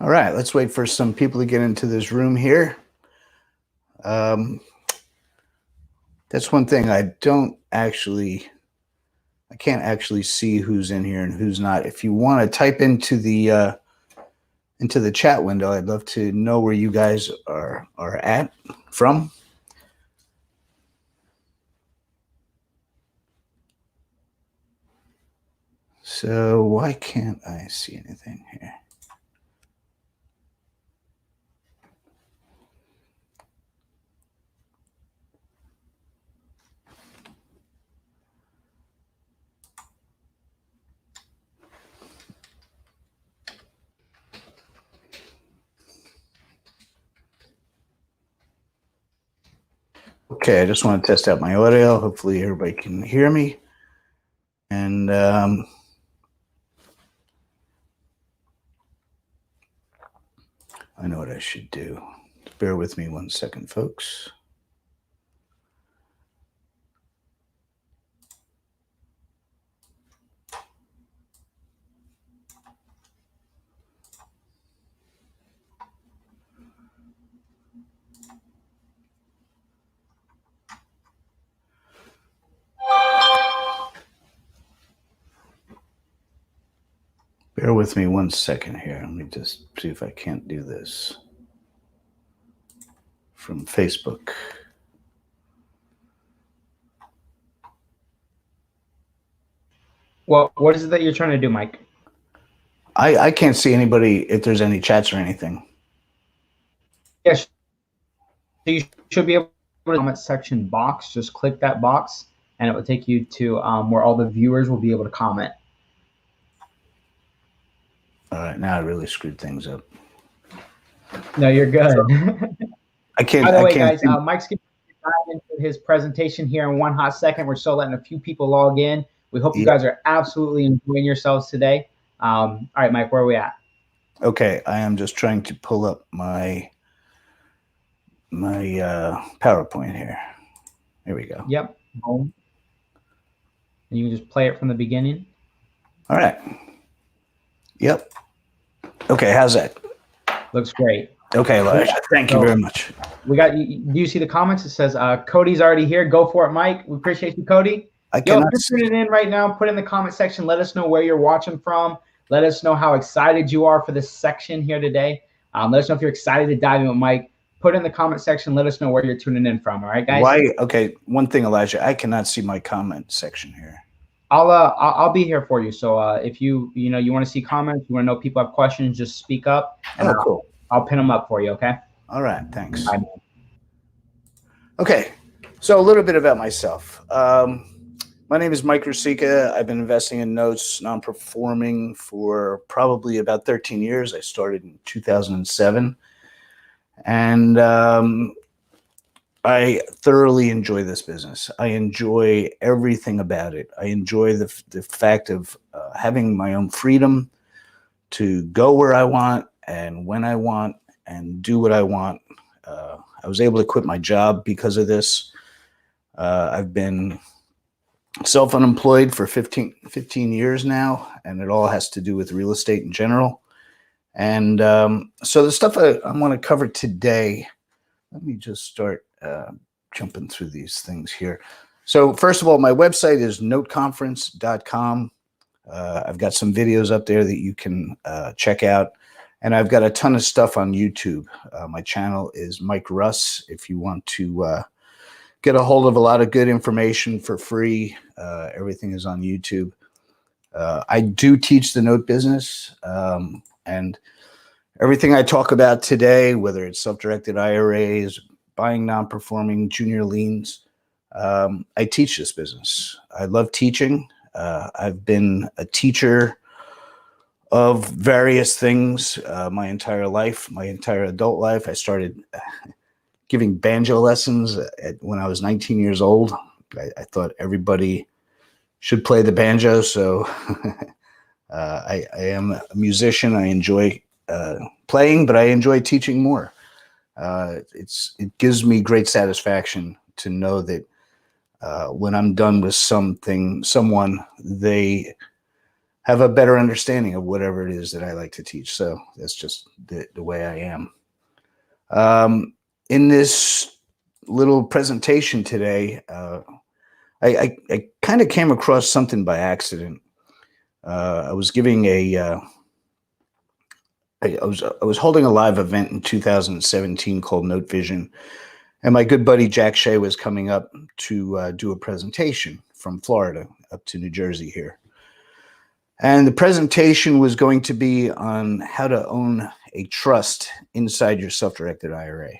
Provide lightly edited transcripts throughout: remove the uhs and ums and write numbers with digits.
All right, let's wait for some people to get into this room here. That's one thing I can't actually see who's in here and who's not. If you want to type into the chat window, I'd love to know where you guys are at from. So why can't I see anything here? Okay, I just want to test out my audio. Hopefully everybody can hear me. And I know what I should do. Bear with me 1 second, folks. Bear with me 1 second here. Let me just see if I can't do this from Facebook. Well, what is it that you're trying to do, Mike? I can't see anybody if there's any chats or anything. Yes. So you should be able to the comment section box. Just click that box, and it will take you to where all the viewers will be able to comment. All right, now I really screwed things up. No, you're good. I can't. By the way, can't guys, Mike's going to dive into his presentation here in one hot second. We're still letting a few people log in. We hope you guys are absolutely enjoying yourselves today. All right, Mike, where are we at? Okay, I am just trying to pull up my PowerPoint here. Here we go. Yep. And you can just play it from the beginning. All right. Yep. Okay, how's that? Looks great. Okay, Elijah. Thank you very much. We got you. Do you see the comments? It says Cody's already here. Go for it, Mike. We appreciate you, Cody. If you're tuning in right now, put in the comment section. Let us know where you're watching from. Let us know how excited you are for this section here today. Let us know if you're excited to dive in with Mike. Put in the comment section. Let us know where you're tuning in from. All right, guys. Why? Okay. One thing, Elijah, I cannot see my comment section here. I'll be here for you. So if you want to see comments, you want to know people have questions, just speak up. And cool. I'll pin them up for you. Okay. All right. Thanks. Bye. Okay. So a little bit about myself. My name is Mike Rusica. I've been investing in notes, non-performing for probably about 13 years. I started in 2007. And I thoroughly enjoy this business. I enjoy everything about it. I enjoy the fact of having my own freedom to go where I want and when I want and do what I want. I was able to quit my job because of this. I've been self-unemployed for 15 years now, and it all has to do with real estate in general. And so the stuff I want to cover today, let me just start jumping through these things here. So first of all, my website is noteconference.com. I've got some videos up there that you can check out. And I've got a ton of stuff on YouTube. My channel is Mike Russ. If you want to get a hold of a lot of good information for free, everything is on YouTube. I do teach the note business. And everything I talk about today, whether it's self-directed IRAs, buying non-performing junior liens, I teach this business. I love teaching. I've been a teacher of various things my entire life, my entire adult life. I started giving banjo lessons when I was 19 years old. I thought everybody should play the banjo, so I am a musician. I enjoy playing, but I enjoy teaching more. It gives me great satisfaction to know that when I'm done with someone, they have a better understanding of whatever it is that I like to teach. So that's just the way I am. In this little presentation today, I kind of came across something by accident. I was giving I was holding a live event in 2017 called Note Vision, and my good buddy Jack Shea was coming up to do a presentation from Florida up to New Jersey here. And the presentation was going to be on how to own a trust inside your self-directed IRA.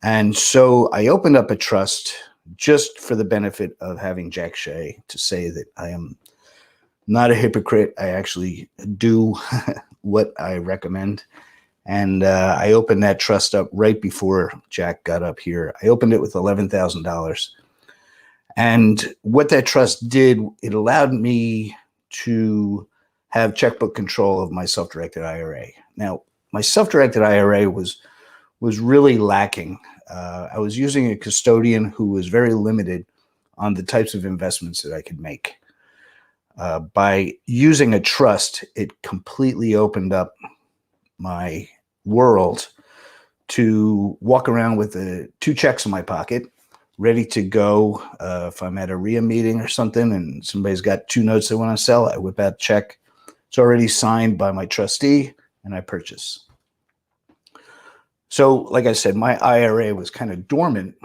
And so I opened up a trust just for the benefit of having Jack Shea to say that I am not a hypocrite. I actually do what I recommend. And I opened that trust up right before Jack got up here. I opened it with $11,000. And what that trust did, it allowed me to have checkbook control of my self-directed IRA. Now, my self-directed IRA was really lacking. I was using a custodian who was very limited on the types of investments that I could make. By using a trust, it completely opened up my world to walk around with two checks in my pocket, ready to go. If I'm at a RIA meeting or something and somebody's got 2 notes they want to sell, I whip out a check. It's already signed by my trustee, and I purchase. So, like I said, my IRA was kind of dormant.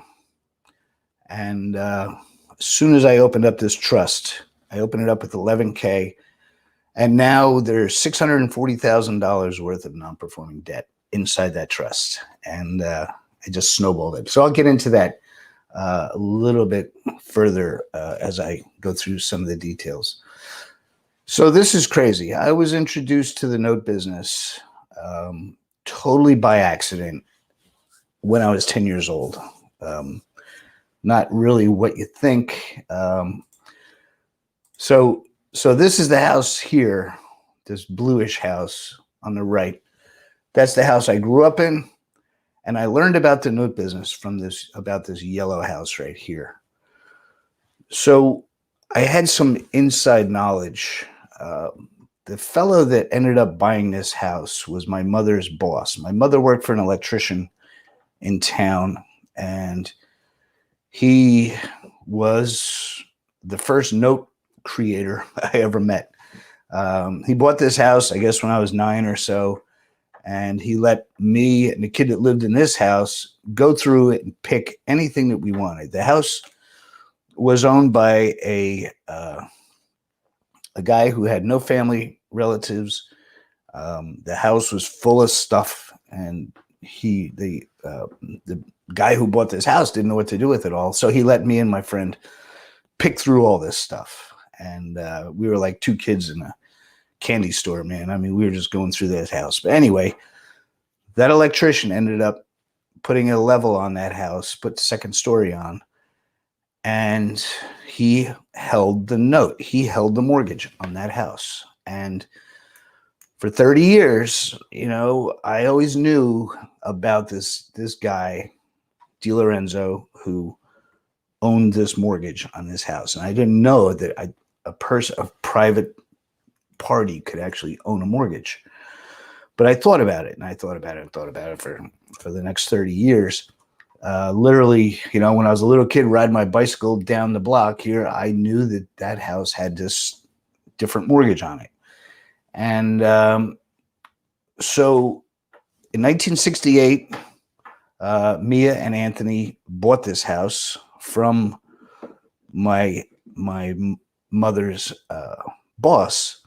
And as soon as I opened up this trust, I opened it up with $11K. And now there's $640,000 worth of non-performing debt inside that trust. And I just snowballed it. So I'll get into that a little bit further as I go through some of the details. So this is crazy. I was introduced to the note business totally by accident when I was 10 years old. Not really what you think. So this is the house here, this bluish house on the right. That's the house I grew up in. And I learned about the note business from this yellow house right here. So I had some inside knowledge. The fellow that ended up buying this house was my mother's boss. My mother worked for an electrician in town, and he was the first note creator I ever met. He bought this house, I guess, when I was 9 or so. And he let me and the kid that lived in this house go through it and pick anything that we wanted. The house was owned by a guy who had no family relatives. The house was full of stuff, and the guy who bought this house didn't know what to do with it all. So he let me and my friend pick through all this stuff. And we were like 2 kids in a candy store, man. I mean, we were just going through this house. But anyway, that electrician ended up putting a level on that house, put the second story on, and he held the note. He held the mortgage on that house. And for 30 years, you know, I always knew about this guy, DiLorenzo, who owned this mortgage on this house. And I didn't know that a private party could actually own a mortgage. But I thought about it, and I thought about it and thought about it for the next 30 years. Literally, you know, when I was a little kid riding my bicycle down the block here, I knew that that house had this different mortgage on it. And so in 1968, Mia and Anthony bought this house from my mother's boss,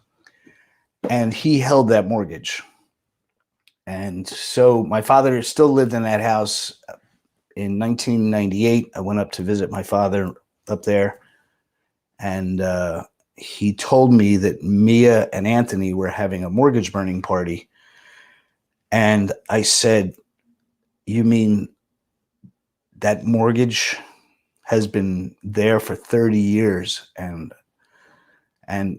and he held that mortgage. And so my father still lived in that house. In 1998, I went up to visit my father up there, and he told me that Mia and Anthony were having a mortgage burning party. And I said, "You mean that mortgage has been there for 30 years?" And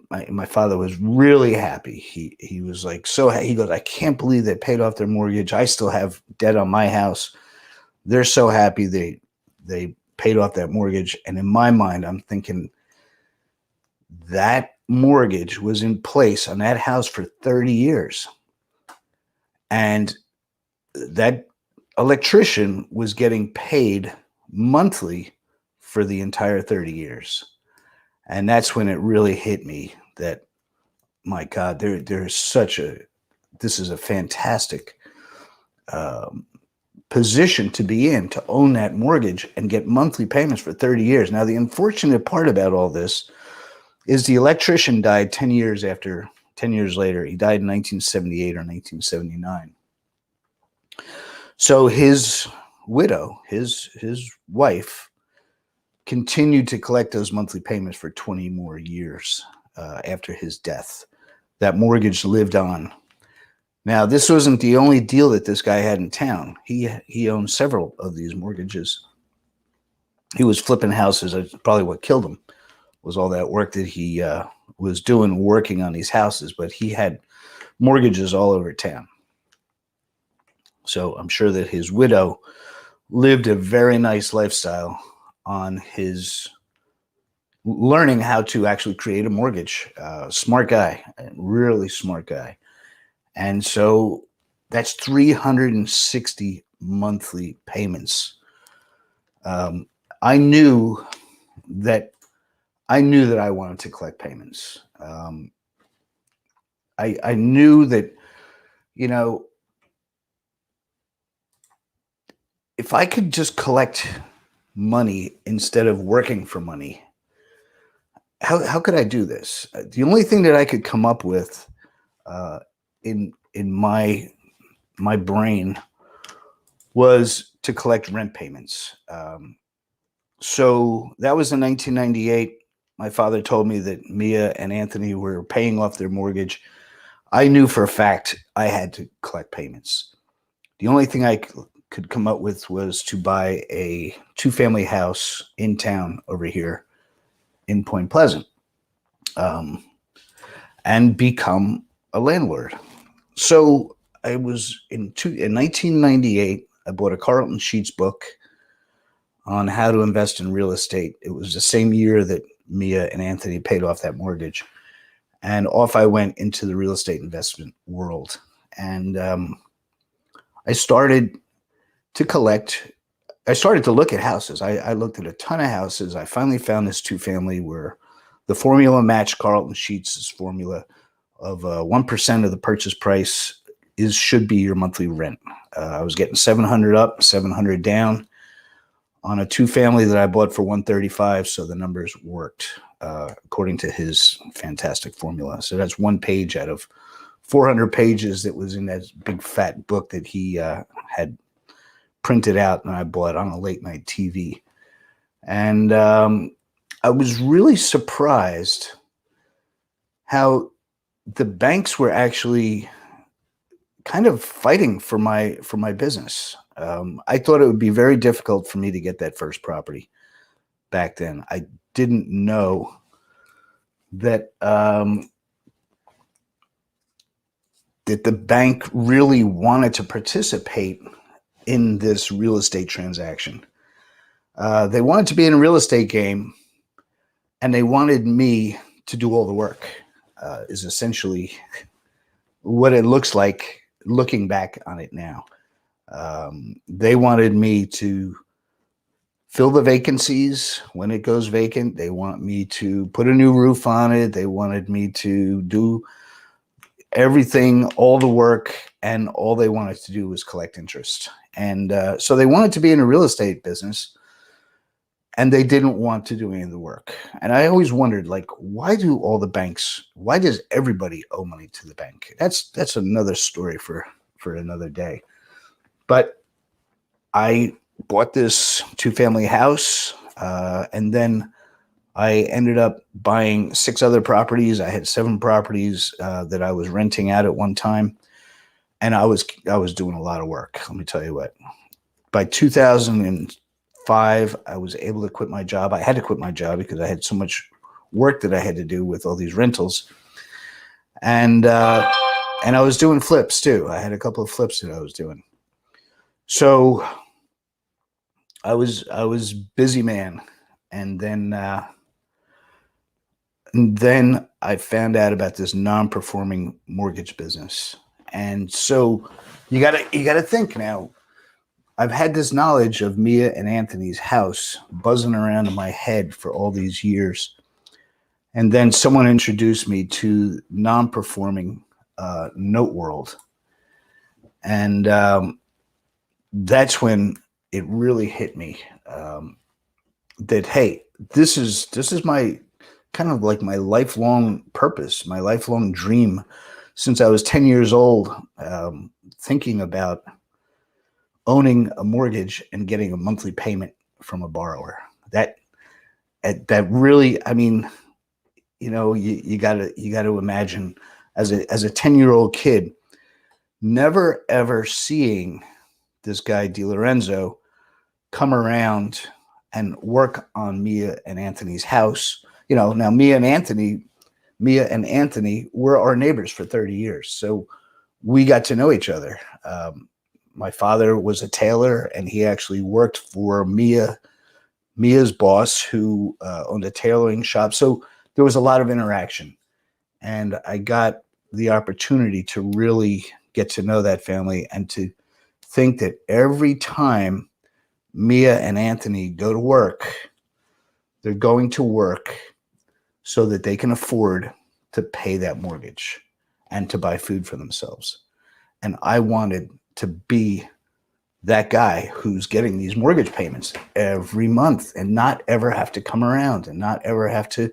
my father was really happy. He was like, he goes, "I can't believe they paid off their mortgage. I still have debt on my house. They're so happy they paid off that mortgage." And in my mind, I'm thinking that mortgage was in place on that house for 30 years. And that electrician was getting paid monthly for the entire 30 years. And that's when it really hit me that, my God, there's such a, this is a fantastic position to be in, to own that mortgage and get monthly payments for 30 years. Now, the unfortunate part about all this is the electrician died 10 years later. He died in 1978 or 1979. So his widow, his wife, continued to collect those monthly payments for 20 more years after his death. That mortgage lived on. Now, this wasn't the only deal that this guy had in town. He owned several of these mortgages. He was flipping houses. That's probably what killed him, was all that work that he was doing working on these houses. But he had mortgages all over town. So I'm sure that his widow lived a very nice lifestyle on his learning how to actually create a mortgage. Smart guy, really smart guy. And so that's 360 monthly payments. I knew that I wanted to collect payments. I knew that, you know, if I could just collect money instead of working for money, how could I do this? The only thing that I could come up with in my brain was to collect rent payments. So that was in 1998. My father told me that Mia and Anthony were paying off their mortgage. I knew for a fact I had to collect payments. The only thing I could come up with was to buy a 2-family house in town over here in Point Pleasant, and become a landlord. So I was in 1998, I bought a Carlton Sheets book on how to invest in real estate. It was the same year that Mia and Anthony paid off that mortgage. And off I went into the real estate investment world. And I started to collect. I started to look at houses. I looked at a ton of houses. I finally found this 2-family where the formula matched Carlton Sheets' formula of 1% of the purchase price should be your monthly rent. I was getting $700 up, $700 down on a 2-family that I bought for $135. So the numbers worked according to his fantastic formula. So that's one page out of 400 pages that was in that big fat book that he had printed out and I bought on a late night TV. And I was really surprised how the banks were actually kind of fighting for my business. I thought it would be very difficult for me to get that first property back then. I didn't know that that the bank really wanted to participate in this real estate transaction. They wanted to be in a real estate game, and they wanted me to do all the work, is essentially what it looks like looking back on it now. They wanted me to fill the vacancies when it goes vacant. They want me to put a new roof on it. They wanted me to do everything, all the work, and all they wanted to do was collect interest. And so they wanted to be in a real estate business, and they didn't want to do any of the work. And I always wondered, like, why does everybody owe money to the bank? That's another story for another day. But I bought this 2-family house, and then I ended up buying 6 other properties. I had 7 properties that I was renting out at one time, and I was doing a lot of work. Let me tell you what. By 2005, I was able to quit my job. I had to quit my job because I had so much work that I had to do with all these rentals, and I was doing flips too. I had a couple of flips that I was doing. So I was busy man, and then And then I found out about this non-performing mortgage business. And so you gotta think now. I've had this knowledge of Mia and Anthony's house buzzing around in my head for all these years. And then someone introduced me to non-performing note world. And that's when it really hit me that, hey, this is my kind of like my lifelong purpose, my lifelong dream since I was 10 years old, thinking about owning a mortgage and getting a monthly payment from a borrower. That really, I mean, you gotta imagine as a 10-year-old kid, never ever seeing this guy DiLorenzo come around and work on Mia and Anthony's house. Now Mia and Anthony were our neighbors for 30 years. So we got to know each other. My father was a tailor, and he actually worked for Mia's boss, who owned a tailoring shop. So there was a lot of interaction, and I got the opportunity to really get to know that family and to think that every time Mia and Anthony go to work, they're going to work so that they can afford to pay that mortgage and to buy food for themselves. And I wanted to be that guy who's getting these mortgage payments every month and not ever have to come around and not ever have to,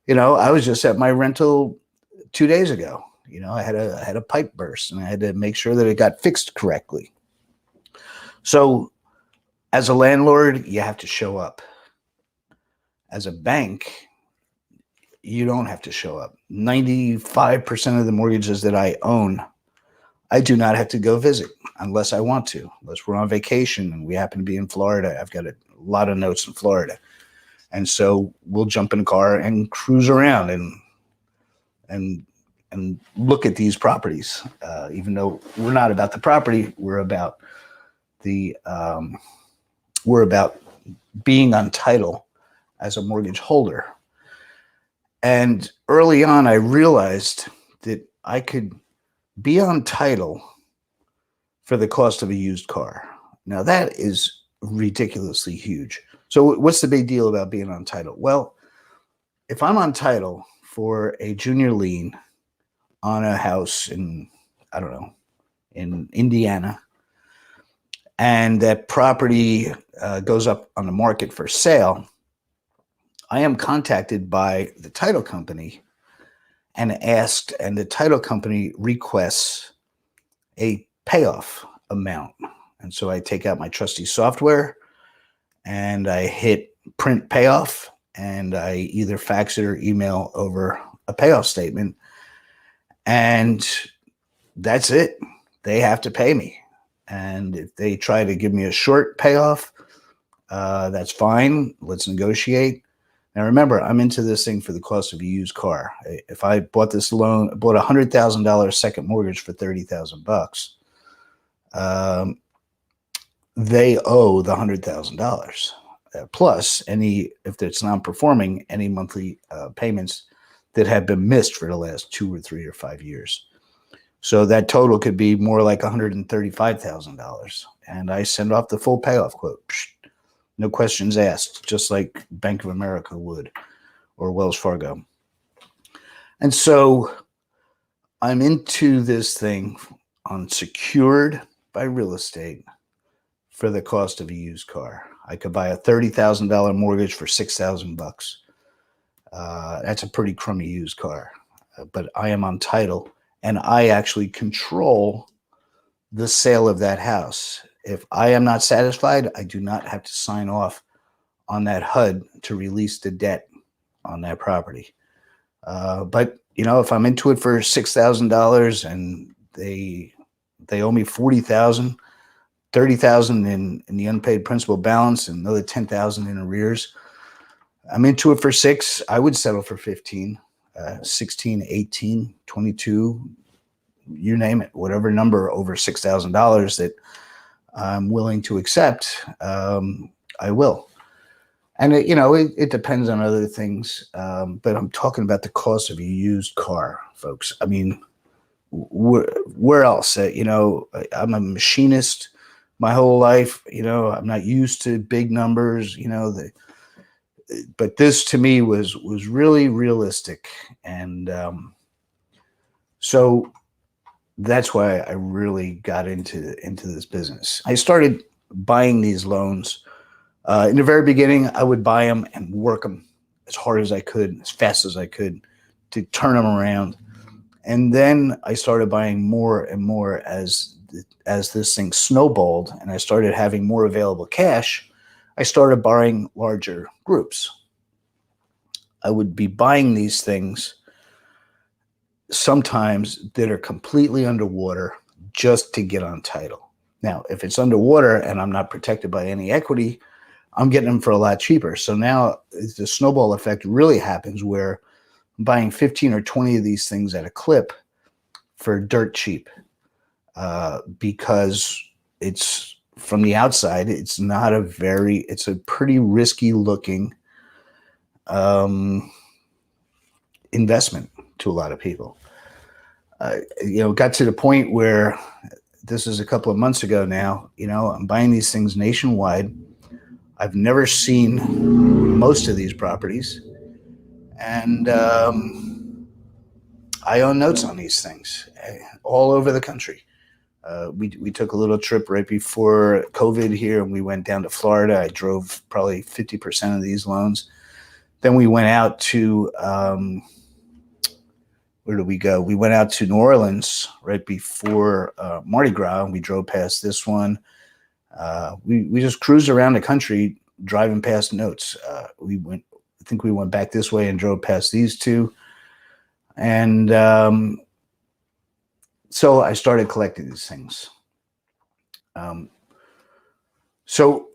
I was just at my rental 2 days ago. I had a pipe burst and I had to make sure that it got fixed correctly. So as a landlord, you have to show up. As a bank, you don't have to show up. 95% of the mortgages that I own, I do not have to go visit unless I want to, unless we're on vacation and we happen to be in Florida. I've got a lot of notes in Florida. And so we'll jump in a car and cruise around and look at these properties. Even though we're not about the property, we're about being on title as a mortgage holder. And early on, I realized that I could be on title for the cost of a used car. Now, that is ridiculously huge. So what's the big deal about being on title? Well, if I'm on title for a junior lien on a house in, I don't know, in Indiana, and that property goes up on the market for sale, I am contacted by the title company and the title company requests a payoff amount. And so I take out my trusty software and I hit print payoff, and I either fax it or email over a payoff statement. And that's it. They have to pay me. And if they try to give me a short payoff, that's fine. Let's negotiate. Now, remember, I'm into this thing for the cost of a used car. If I bought bought $100,000 second mortgage for $30,000, they owe the $100,000 plus if it's non-performing, any monthly payments that have been missed for the last 2 or 3 or 5 years. So that total could be more like $135,000. And I send off the full payoff quote. No questions asked, just like Bank of America would or Wells Fargo. And so I'm into this thing on secured by real estate for the cost of a used car. I could buy a $30,000 mortgage for $6,000. That's a pretty crummy used car, but I am on title and I actually control the sale of that house. If I am not satisfied, I do not have to sign off on that HUD to release the debt on that property. But if I'm into it for $6,000 and they owe me $40,000, $30,000 in the unpaid principal balance, and another $10,000 in arrears, I'm into it for 6. I would settle for 15, 16, 18, 22, you name it, whatever number over $6,000 that I'm willing to accept, I will. And it depends on other things, but I'm talking about the cost of a used car, folks. I mean, where else? I'm a machinist my whole life. I'm not used to big numbers. But this to me was really realistic, and so that's why I really got into this business. I started buying these loans. In the very beginning, I would buy them and work them as hard as I could, as fast as I could, to turn them around. And then I started buying more and more as this thing snowballed, and I started having more available cash. I started buying larger groups. I would be buying these things sometimes that are completely underwater just to get on title. Now, if it's underwater and I'm not protected by any equity, I'm getting them for a lot cheaper. So now the snowball effect really happens where I'm buying 15 or 20 of these things at a clip for dirt cheap, because it's from the outside, it's a pretty risky looking investment to a lot of people. Got to the point where this is a couple of months ago now, I'm buying these things nationwide. I've never seen most of these properties, and I own notes on these things all over the country. We took a little trip right before COVID here, and we went down to Florida. I drove probably 50% of these loans. Then we went out to where did we go? We went out to New Orleans right before Mardi Gras, and we drove past this one. We just cruised around the country driving past notes. I think we went back this way and drove past these two. And so I started collecting these things. So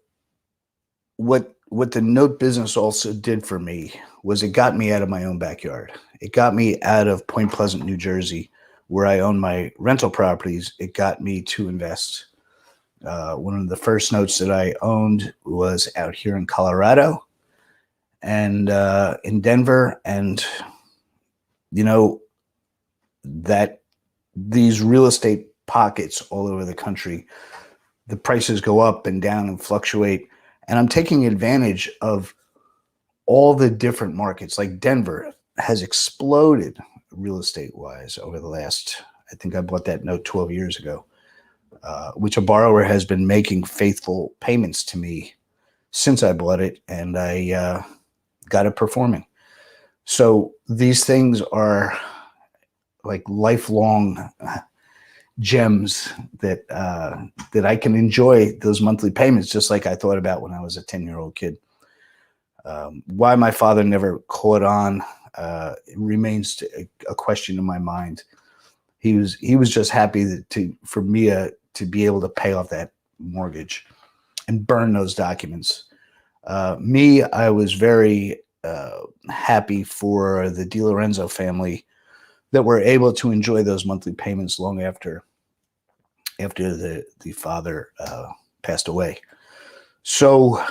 what the note business also did for me was it got me out of my own backyard. It got me out of Point Pleasant, New Jersey, where I own my rental properties. It got me to invest. One of the first notes that I owned was out here in Colorado and in Denver. And, that these real estate pockets all over the country, the prices go up and down and fluctuate. And I'm taking advantage of all the different markets. Like Denver has exploded real estate wise over the last, I think I bought that note 12 years ago. Which a borrower has been making faithful payments to me since I bought it, and I got it performing. So these things are like lifelong gems that I can enjoy those monthly payments, just like I thought about when I was a 10-year-old kid. Why my father never caught on remains a question in my mind. He was just happy for me to be able to pay off that mortgage and burn those documents. I was very happy for the DiLorenzo family that were able to enjoy those monthly payments long after the father passed away. So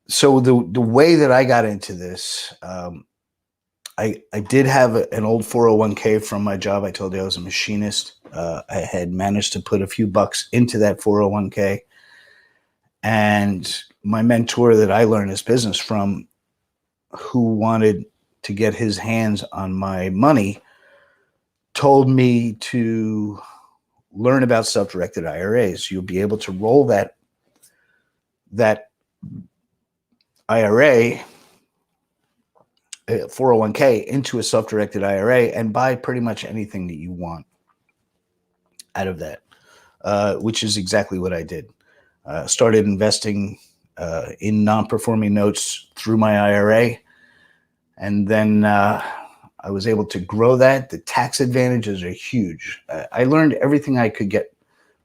the way that I got into this, I did have an old 401k from my job. I told you I was a machinist. I had managed to put a few bucks into that 401k. And my mentor that I learned this business from, who wanted to get his hands on my money, told me to learn about self-directed IRAs. You'll be able to roll that IRA, 401k, into a self-directed IRA and buy pretty much anything that you want out of that, which is exactly what I did. Started investing in non-performing notes through my IRA, and then I was able to grow that. The tax advantages are huge. I learned everything I could get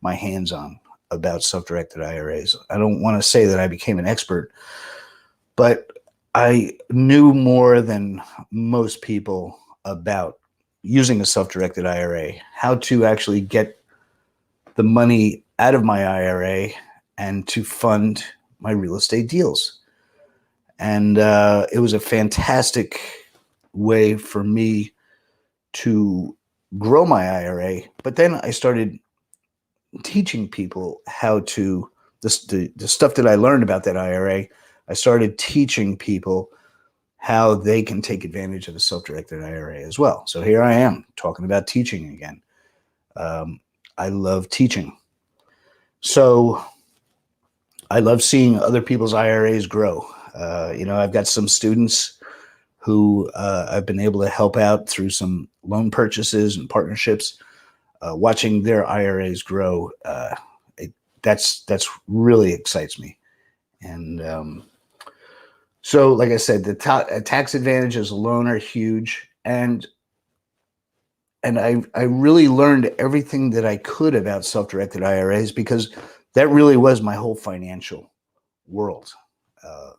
my hands on about self-directed IRAs. I don't want to say that I became an expert, but I knew more than most people about using a self-directed IRA, how to actually get the money out of my IRA and to fund my real estate deals. And it was a fantastic way for me to grow my IRA. But then I started teaching people how to, the stuff that I learned about that IRA, I started teaching people how they can take advantage of a self-directed IRA as well. So here I am talking about teaching again. I love teaching. So I love seeing other people's IRAs grow. I've got some students who I've been able to help out through some loan purchases and partnerships. Watching their IRAs grow, that's really excites me. And so, like I said, the tax advantages alone are huge, and I really learned everything that I could about self-directed IRAs, because that really was my whole financial world.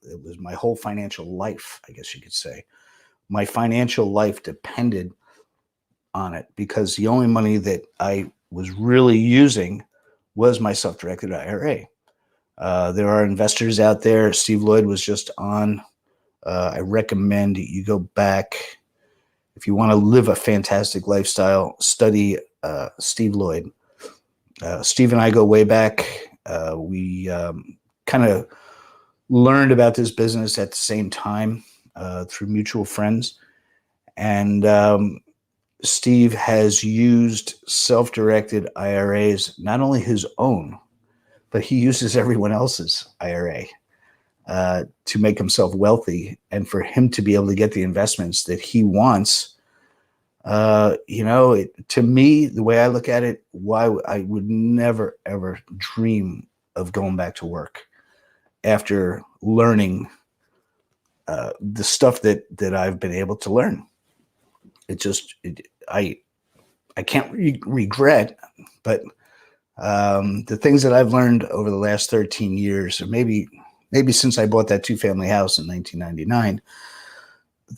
It was my whole financial life, I guess you could say. My financial life depended on it, because the only money that I was really using was my self-directed IRA. There are investors out there. Steve Lloyd was just on. I recommend you go back. If you want to live a fantastic lifestyle, study Steve Lloyd. Steve and I go way back. We kind of learned about this business at the same time through mutual friends. And Steve has used self-directed IRAs, not only his own, but he uses everyone else's IRA to make himself wealthy, and for him to be able to get the investments that he wants. To me, the way I look at it, why I would never, ever dream of going back to work after learning the stuff that I've been able to learn. I can't regret, but the things that I've learned over the last 13 years, or maybe since I bought that 2-family house in 1999,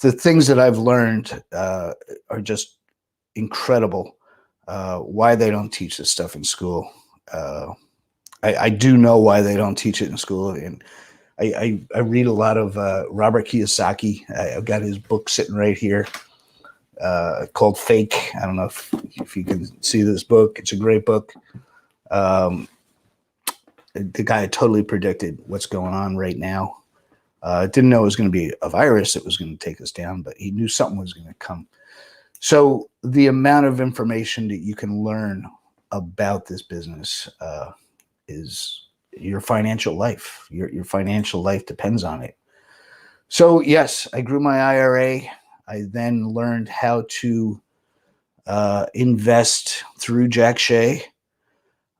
the things that I've learned are just incredible. Why they don't teach this stuff in school. I do know why they don't teach it in school. And I read a lot of Robert Kiyosaki. I've got his book sitting right here called Fake. I don't know if you can see this book. It's a great book. The guy totally predicted what's going on right now. Didn't know it was going to be a virus that was going to take us down, but he knew something was going to come. So the amount of information that you can learn about this business is your financial life. Your financial life depends on it. So yes, I grew my IRA. I then learned how to invest through Jack Shea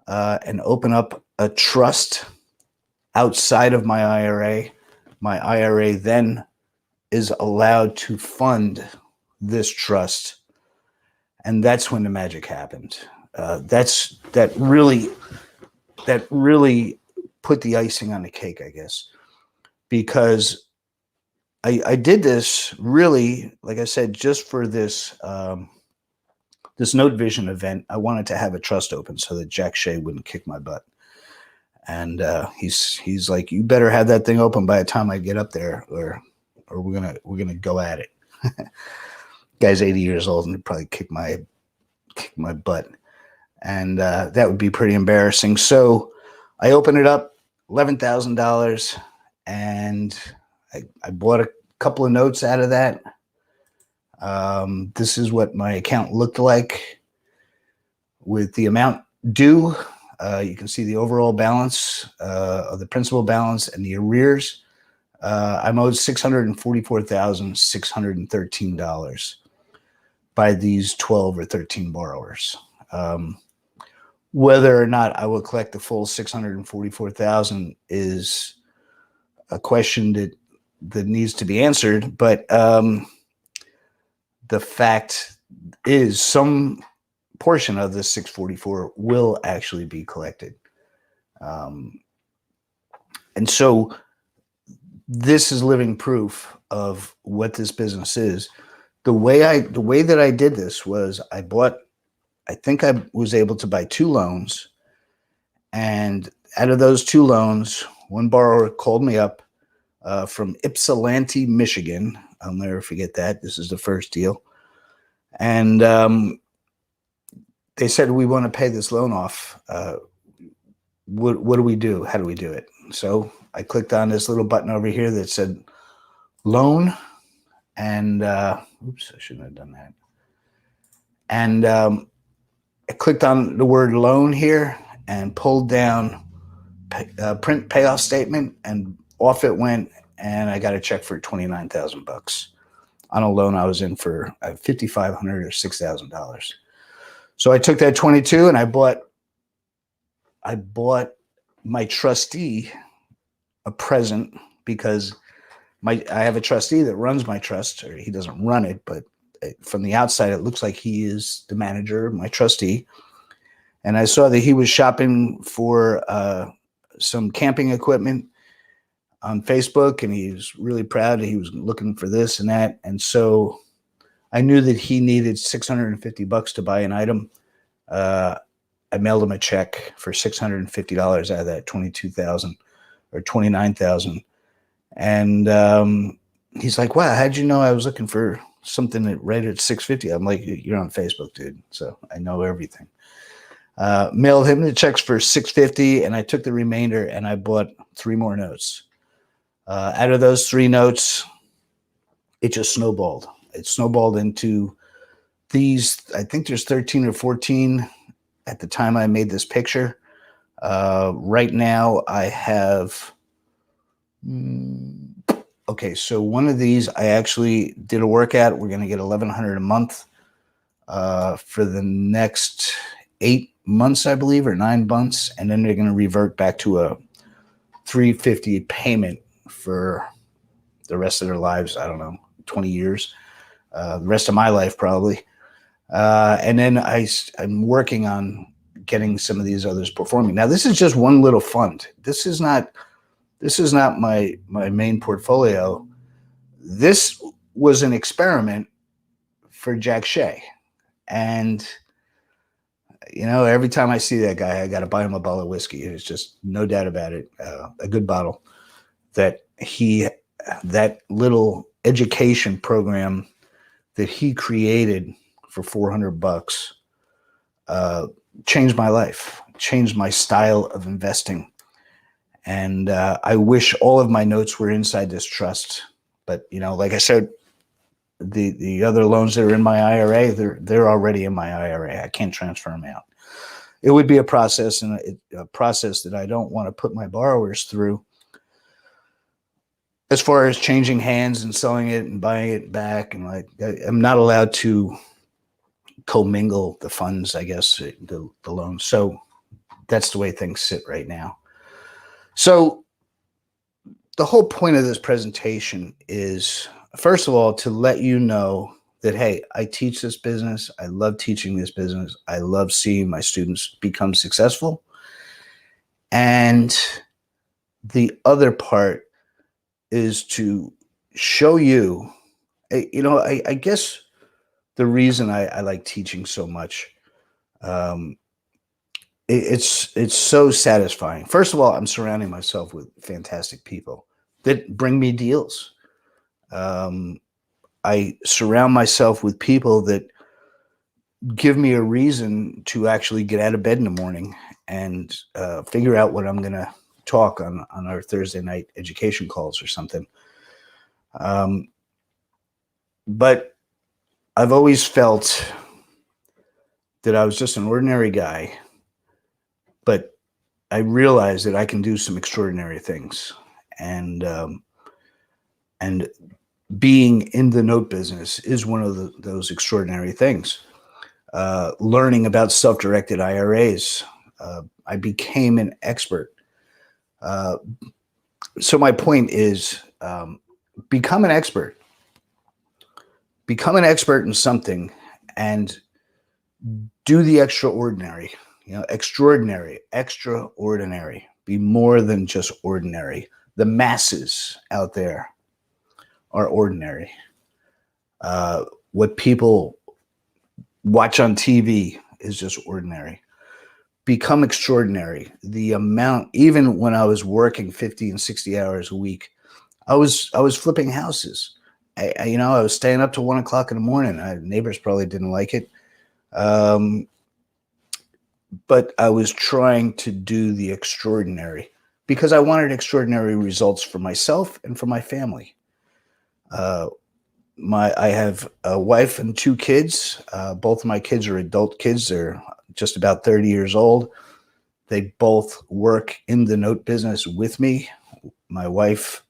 and open up a trust outside of my IRA. My IRA then is allowed to fund this trust, and that's when the magic happened. That really put the icing on the cake, I guess, because I did this really, like I said, just for this this Note Vision event. I wanted to have a trust open so that Jack Shea wouldn't kick my butt. And he's like, you better have that thing open by the time I get up there, or we're gonna go at it. Guy's 80 years old and he'd probably kick my butt, and that would be pretty embarrassing. So I opened it up, $11,000, and I bought a couple of notes out of that. This is what my account looked like with the amount due. You can see the overall balance of the principal balance and the arrears. I'm owed $644,613 by these 12 or 13 borrowers. Whether or not I will collect the full $644,000 is a question that needs to be answered. But the fact is, some portion of the 644 will actually be collected. And so this is living proof of what this business is. The way that I did this was I think I was able to buy 2 loans, and out of those 2 loans, One borrower called me up from Ypsilanti, Michigan. I'll never forget that. This is the first deal. And they said, we want to pay this loan off. What do we do? How do we do it? So I clicked on this little button over here that said loan. And oops, I shouldn't have done that. And I clicked on the word loan here and pulled down print payoff statement, and off it went. And I got a check for $29,000 on a loan I was in for $5,500 or $6,000. So I took that 22 and I bought my trustee a present, because I have a trustee that runs my trust, or he doesn't run it, but from the outside, it looks like he is the manager, my trustee. And I saw that he was shopping for some camping equipment on Facebook, and he was really proud that he was looking for this and that. And so I knew that he needed $650 to buy an item. I mailed him a check for $650 out of that $22,000 or $29,000. And he's like, wow, how'd you know I was looking for something that right at $650? I'm like, you're on Facebook, dude. So I know everything. Mailed him the checks for $650, and I took the remainder and I bought 3 more notes. Out of those 3 notes, it just snowballed. It snowballed into these. I think there's 13 or 14 at the time I made this picture. Right now I have, okay, so one of these I actually did a workout. We're going to get $1,100 a month for the next 8 months, I believe, or 9 months. And then they're going to revert back to a $350 payment for the rest of their lives. I don't know, 20 years, the rest of my life probably. And then I'm working on getting some of these others performing. Now, this is just one little fund. This is not my main portfolio. This was an experiment for Jack Shea. And, you know, every time I see that guy, I got to buy him a bottle of whiskey. It's just no doubt about it. A good bottle. That little education program that he created for $400 changed my life, changed my style of investing. And I wish all of my notes were inside this trust. But, you know, like I said, the other loans that are in my IRA, they're already in my IRA. I can't transfer them out. It would be a process, and a process that I don't want to put my borrowers through, as far as changing hands and selling it and buying it back. And like, I'm not allowed to commingle the funds, I guess, the loans. So that's the way things sit right now. So the whole point of this presentation is, first of all, to let you know that, hey, I teach this business. I love teaching this business. I love seeing my students become successful. And the other part is to show you, you know, I guess the reason I like teaching so much, it's so satisfying. First of all, I'm surrounding myself with fantastic people that bring me deals. I surround myself with people that give me a reason to actually get out of bed in the morning and figure out what I'm going to talk on our Thursday night education calls or something. But I've always felt that I was just an ordinary guy, but I realized that I can do some extraordinary things. And being in the note business is one of those extraordinary things. Learning about self-directed IRAs, I became an expert. So my point is, become an expert. Become an expert in something and do the extraordinary. You know, extraordinary. Be more than just ordinary. The masses out there are ordinary. What people watch on TV is just ordinary. become extraordinary. The amount, even when I was working 50 and 60 hours a week, I was flipping houses. I was staying up till 1 o'clock in the morning. Neighbors probably didn't like it. But I was trying to do the extraordinary because I wanted extraordinary results for myself and for my family. I have a wife and 2 kids. Both of my kids are adult kids. They're just about 30 years old. They both work in the note business with me. My wife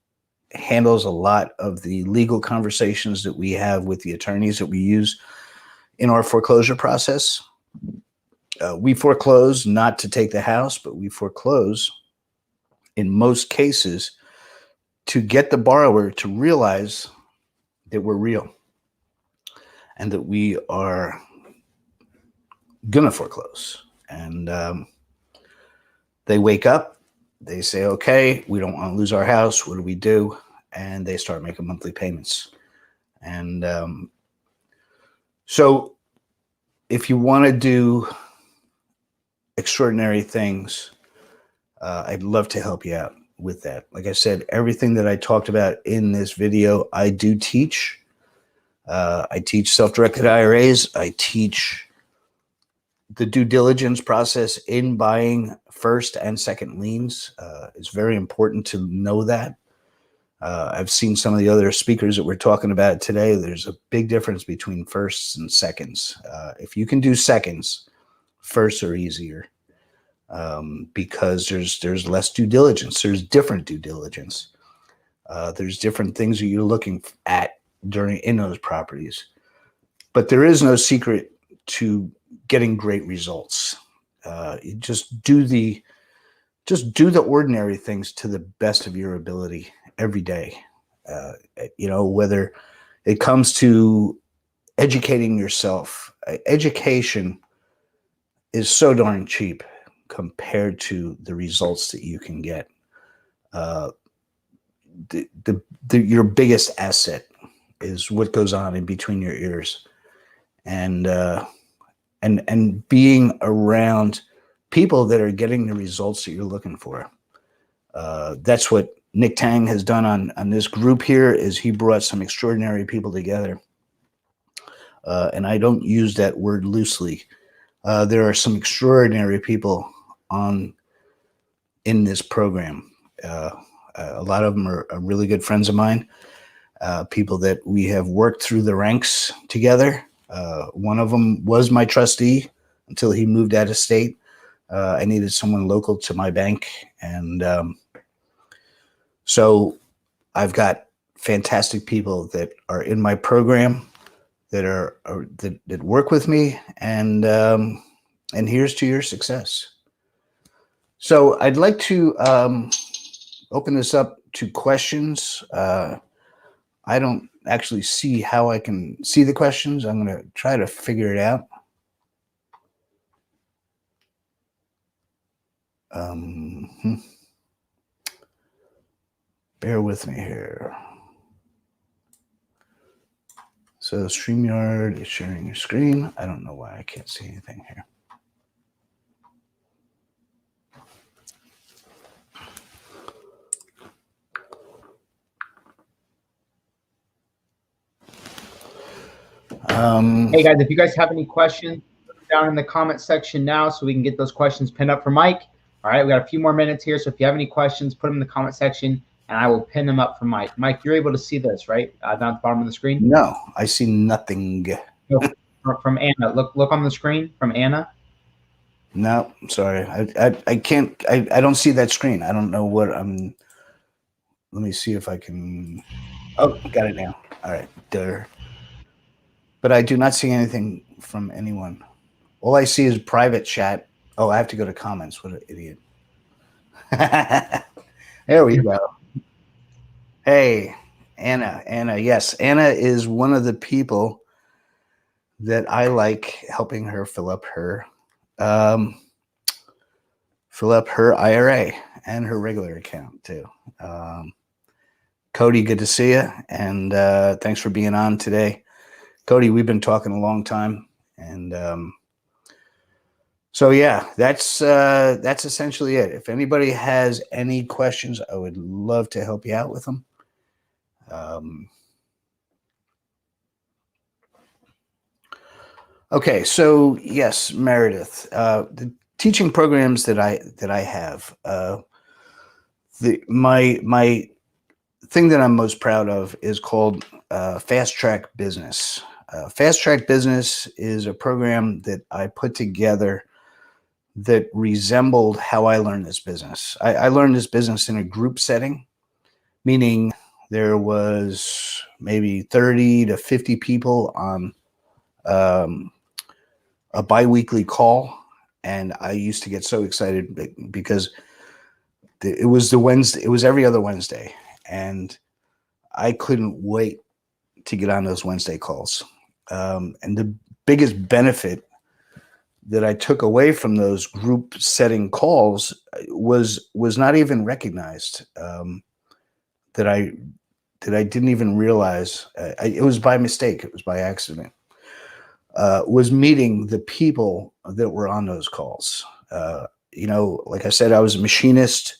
handles a lot of the legal conversations that we have with the attorneys that we use in our foreclosure process. We foreclose not to take the house, but we foreclose in most cases to get the borrower to realize that we're real and that we are going to foreclose. And they wake up, they say, okay, we don't want to lose our house. What do we do? And they start making monthly payments. And so if you want to do extraordinary things, I'd love to help you out with that. Like I said, everything that I talked about in this video, I do teach. I teach self-directed IRAs. I teach the due diligence process in buying first and second liens. It's very important to know that. I've seen some of the other speakers that we're talking about today. There's a big difference between firsts and seconds. If you can do seconds, firsts are easier because there's less due diligence. There's different due diligence. There's different things that you're looking at in those properties. But there is no secret to getting great results. You just do the ordinary things to the best of your ability every day. Whether it comes to educating yourself, education is so darn cheap compared to the results that you can get. Your biggest asset is what goes on in between your ears, and being around people that are getting the results that you're looking for. That's what Nick Tang has done on this group here, is he brought some extraordinary people together. And I don't use that word loosely. There are some extraordinary people in this program. A lot of them are really good friends of mine, people that we have worked through the ranks together. One of them was my trustee until he moved out of state. I needed someone local to my bank. And so I've got fantastic people that are in my program that work with me, and here's to your success. So I'd like to open this up to questions. I don't actually see how I can see the questions. I'm going to try to figure it out. Bear with me here. So StreamYard is sharing your screen. I don't know why I can't see anything here. Hey guys, if you guys have any questions, put them down in the comment section now so we can get those questions pinned up for Mike. All right, we got a few more minutes here, so if you have any questions, put them in the comment section and I will pin them up for Mike. Mike, you're able to see this, right? Down at the bottom of the screen? No, I see nothing. No, from Anna. Look on the screen from Anna. No, sorry. I can't. I don't see that screen. I don't know what I'm. Let me see if I can. Oh, got it now. All right. There. But I do not see anything from anyone. All I see is private chat. Oh, I have to go to comments. What an idiot. There we go. Hey, Anna. Yes, Anna is one of the people that I like helping her fill up her IRA and her regular account too. Cody, good to see you, and thanks for being on today. Cody, we've been talking a long time, and So yeah, that's essentially it. If anybody has any questions, I would love to help you out with them. Okay, so yes, Meredith, the teaching programs that I have, my thing that I'm most proud of is called Fast Track Business. Fast Track Business is a program that I put together that resembled how I learned this business. I learned this business in a group setting, meaning there was maybe 30 to 50 people on um, a biweekly call. And I used to get so excited because it was the Wednesday, it was every other Wednesday. And I couldn't wait to get on those Wednesday calls. And the biggest benefit that I took away from those group setting calls was not even recognized. That I didn't even realize. It was by mistake. It was by accident. Was meeting the people that were on those calls. Like I said, I was a machinist.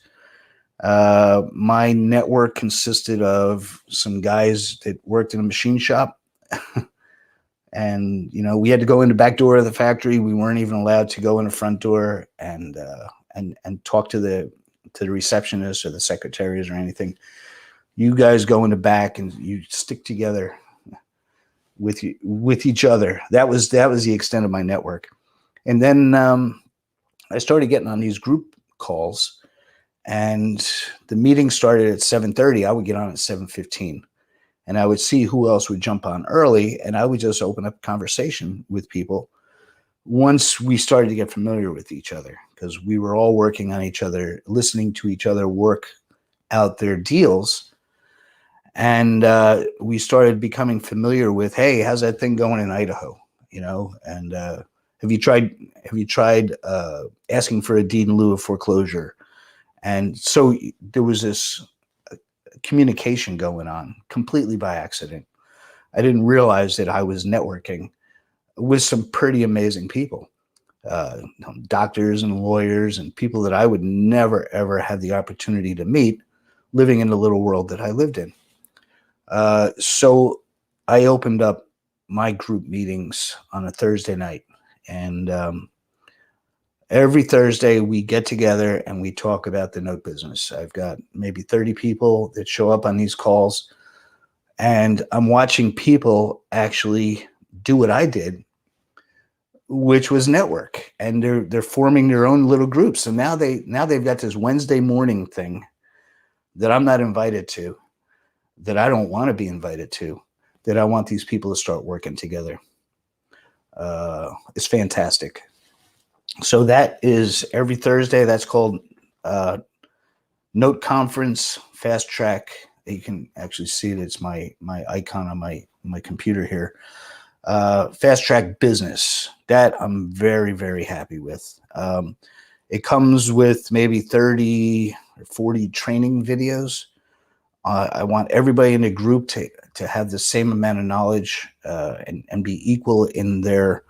My network consisted of some guys that worked in a machine shop. And we had to go in the back door of the factory. We weren't even allowed to go in the front door and talk to the receptionist or the secretaries or anything. You guys go in the back and you stick together with each other. That was the extent of my network. And then I started getting on these group calls, and the meeting started at 7:30. I would get on at 7:15. And I would see who else would jump on early, and I would just open up conversation with people once we started to get familiar with each other, because we were all working on each other, listening to each other work out their deals. And we started becoming familiar with, hey, how's that thing going in Idaho? And have you tried asking for a deed in lieu of foreclosure? And so there was this communication going on completely by accident. I didn't realize that I was networking with some pretty amazing people, doctors and lawyers and people that I would never, ever have the opportunity to meet living in the little world that I lived in. So I opened up my group meetings on a Thursday night, and every Thursday we get together and we talk about the note business. I've got maybe 30 people that show up on these calls, and I'm watching people actually do what I did, which was network, and they're forming their own little groups. So now they've got this Wednesday morning thing that I'm not invited to, that I don't want to be invited to, that I want these people to start working together. It's fantastic. So that is every Thursday. That's called Note Conference Fast Track. You can actually see it. It's my icon on my computer here. Fast Track Business. That I'm very, very happy with. It comes with maybe 30 or 40 training videos. I want everybody in the group to have the same amount of knowledge and be equal in their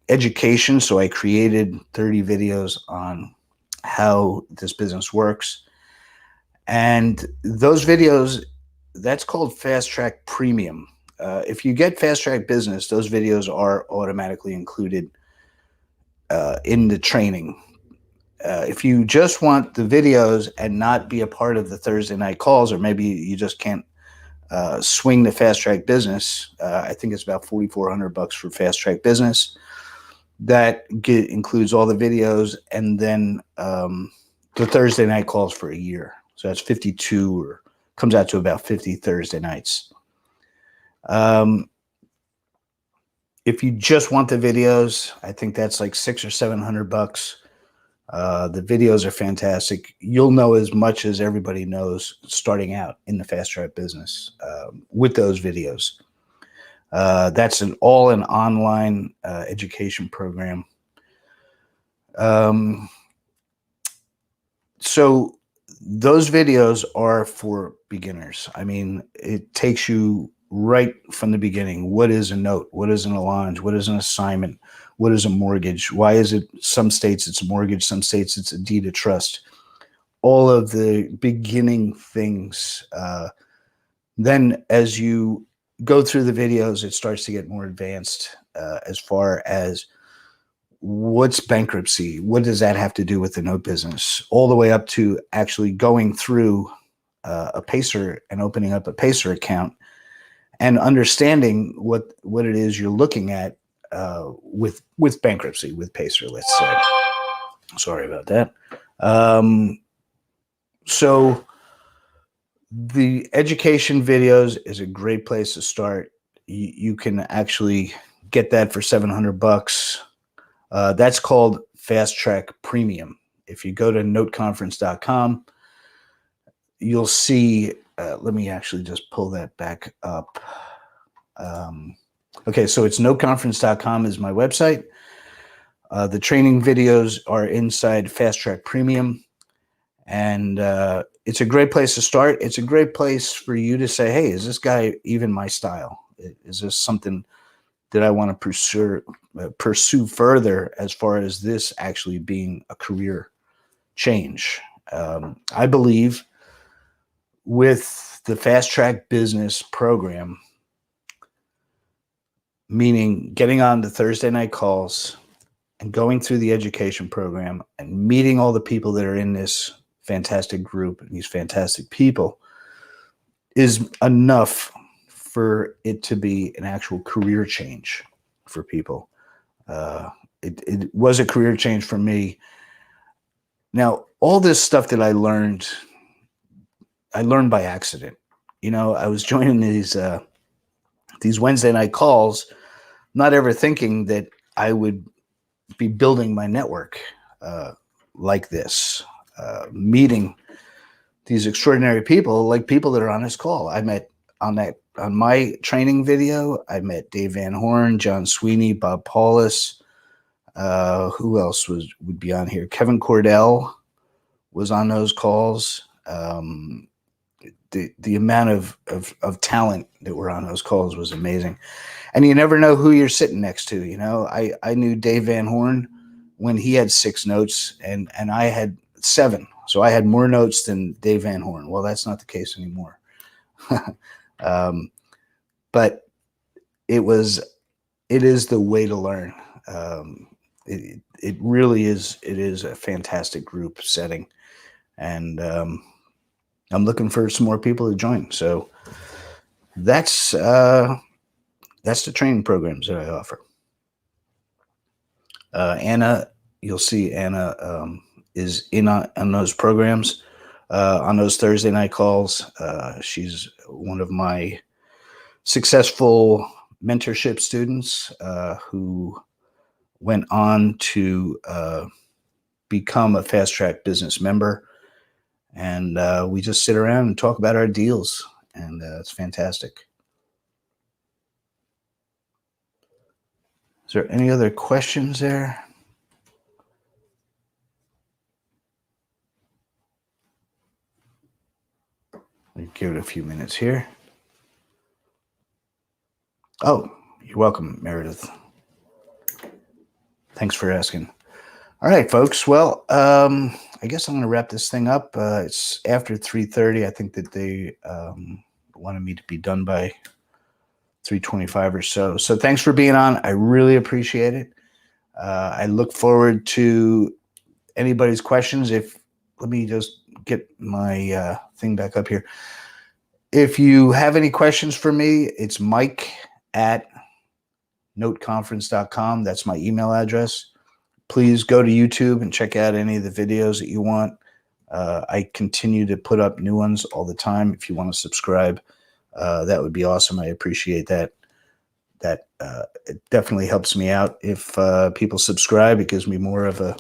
education. So I created 30 videos on how this business works. And those videos, that's called Fast Track Premium. If you get Fast Track Business, those videos are automatically included in the training. If you just want the videos and not be a part of the Thursday night calls, or maybe you just can't swing the Fast Track Business, I think it's about $4,400 for Fast Track Business. That includes all the videos and then the Thursday night calls for a year. So that's 52, or comes out to about 50 Thursday nights. If you just want the videos, I think that's like $600 or $700. The videos are fantastic. You'll know as much as everybody knows starting out in the Fast Track business with those videos. That's an online education program. So those videos are for beginners. I mean, it takes you right from the beginning. What is a note? What is an allonge? What is an assignment? What is a mortgage? Why is it some states it's a mortgage, some states it's a deed of trust? All of the beginning things. Then as you go through the videos, it starts to get more advanced as far as what's bankruptcy? What does that have to do with the note business? All the way up to actually going through a Pacer and opening up a Pacer account and understanding what it is you're looking at with bankruptcy, with Pacer, let's say. Sorry about that. So the education videos is a great place to start. You can actually get that for $700. That's called Fast Track Premium. If you go to noteconference.com, you'll see, let me actually just pull that back up. Okay, so it's noteconference.com is my website. The training videos are inside Fast Track Premium. And it's a great place to start. It's a great place for you to say, hey, is this guy even my style? Is this something that I want to pursue further as far as this actually being a career change? I believe with the Fast Track Business program, meaning getting on the Thursday night calls and going through the education program and meeting all the people that are in this fantastic group and these fantastic people, is enough for it to be an actual career change for people. It was a career change for me. Now, all this stuff that I learned by accident. You know, I was joining these Wednesday night calls, not ever thinking that I would be building my network like this, meeting these extraordinary people, like people that are on this call. I met on my training video, I met Dave Van Horn, John Sweeney, Bob Paulus. Who else would be on here? Kevin Cordell was on those calls. The amount of talent that were on those calls was amazing. And you never know who you're sitting next to. You know, I knew Dave Van Horn when he had 6 notes and I had 7. So I had more notes than Dave Van Horn. Well, that's not the case anymore. But it is the way to learn. It really is. It is a fantastic group setting. And I'm looking for some more people to join. So that's the training programs that I offer. Anna, you'll see Anna is in on those programs, on those Thursday night calls. She's one of my successful mentorship students who went on to become a Fast Track Business member. And we just sit around and talk about our deals, and it's fantastic. Is there any other questions there? Let me give it a few minutes here. Oh, you're welcome, Meredith. Thanks for asking. All right, folks. Well, I guess I'm going to wrap this thing up. It's after 3:30. I think that they wanted me to be done by 3:25 or so. So thanks for being on. I really appreciate it. I look forward to anybody's questions. Let me just get my thing back up here. If you have any questions for me, it's mike@noteconference.com. That's my email address. Please go to YouTube and check out any of the videos that you want. I continue to put up new ones all the time. If you want to subscribe, that would be awesome. I appreciate that. It definitely helps me out if people subscribe. It gives me more of a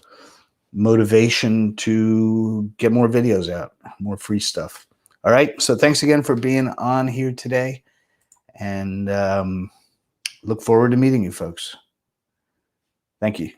motivation to get more videos out, more free stuff. All right. So thanks again for being on here today, and look forward to meeting you folks. Thank you.